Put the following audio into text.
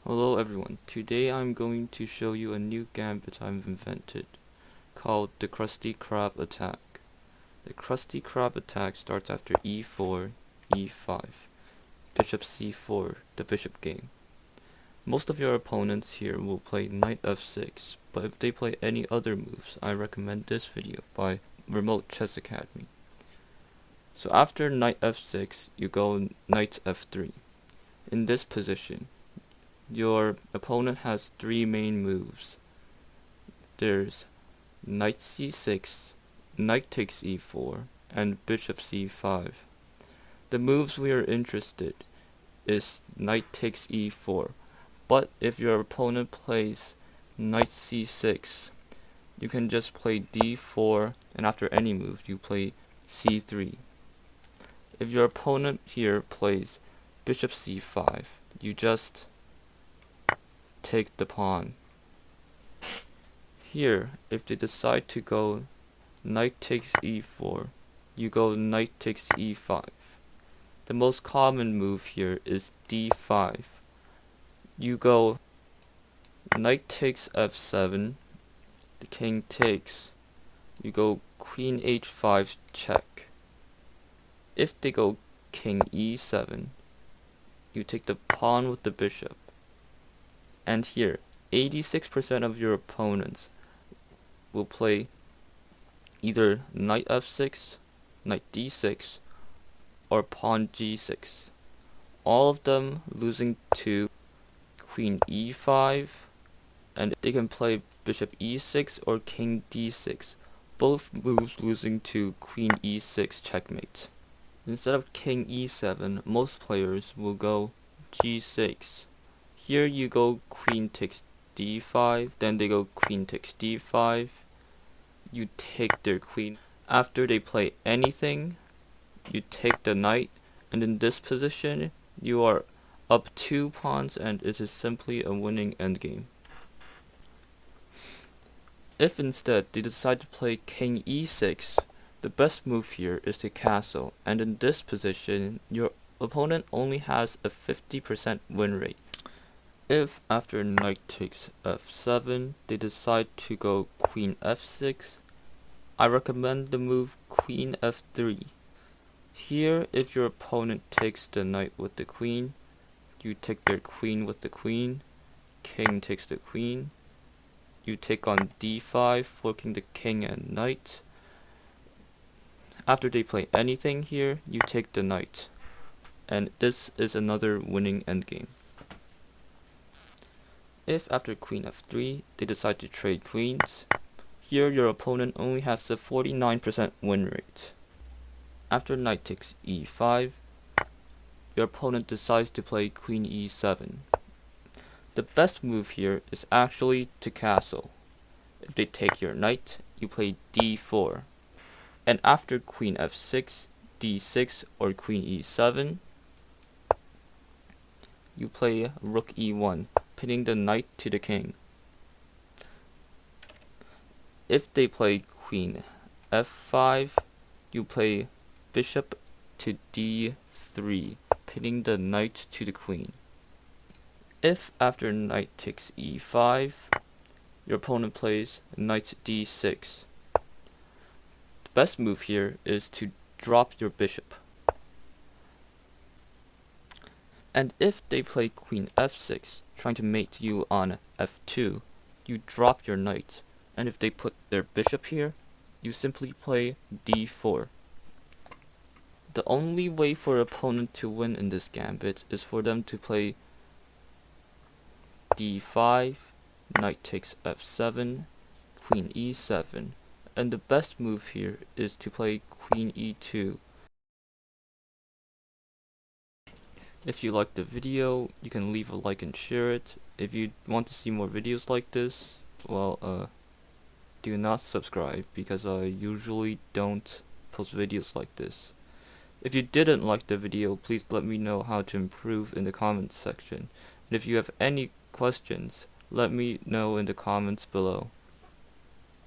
Hello everyone, today I'm going to show you a new gambit I've invented called the Krusty Krab attack. The Krusty Krab attack starts after e4, e5, bishop c4, the bishop game. Most of your opponents here will play knight f6, but if they play any other moves, I recommend this video by Remote Chess Academy. So after knight f6, you go knight f3. In this position, your opponent has three main moves. There's knight c6, knight takes e4, and bishop c5. The moves we are interested is knight takes e4, but if your opponent plays knight c6, you can just play d4, and after any move you play c3. If your opponent here plays bishop c5, you just take the pawn. Here, if they decide to go knight takes e4, you go knight takes e5. The most common move here is d5. You go knight takes f7, the king takes, you go queen h5 check. If they go king e7, you take the pawn with the bishop. And here, 86% of your opponents will play either knight f6, knight d6, or pawn g6. All of them losing to queen e5, and they can play bishop e6 or king d6. Both moves losing to queen e6 checkmate. Instead of king e7, most players will go g6. Here you go queen takes d5, then they go queen takes d5, you take their queen. After they play anything, you take the knight, and in this position, you are up 2 pawns and it is simply a winning endgame. If instead they decide to play king e6, the best move here is to castle, and in this position, your opponent only has a 50% win rate. If after knight takes f7, they decide to go queen f6, I recommend the move queen f3. Here, if your opponent takes the knight with the queen, you take their queen with the queen, king takes the queen, you take on d5, forking the king and knight. After they play anything here, you take the knight, and this is another winning endgame. If after queen f3, they decide to trade queens, here your opponent only has a 49% win rate. After knight takes e5, your opponent decides to play queen e7. The best move here is actually to castle. If they take your knight, you play d4. And after queen f6, d6, or queen e7, you play rook e1, pinning the knight to the king. If they play queen f5, you play bishop to d3, pinning the knight to the queen. If after knight takes e5, your opponent plays knight d6, the best move here is to drop your bishop. And if they play queen f6, trying to mate you on f2, you drop your knight, and if they put their bishop here, you simply play d4. The only way for an opponent to win in this gambit is for them to play d5, knight takes f7, queen e7, and the best move here is to play queen e2. If you liked the video, you can leave a like and share it. If you want to see more videos like this, well, do not subscribe, because I usually don't post videos like this. If you didn't like the video, please let me know how to improve in the comments section. And if you have any questions, let me know in the comments below.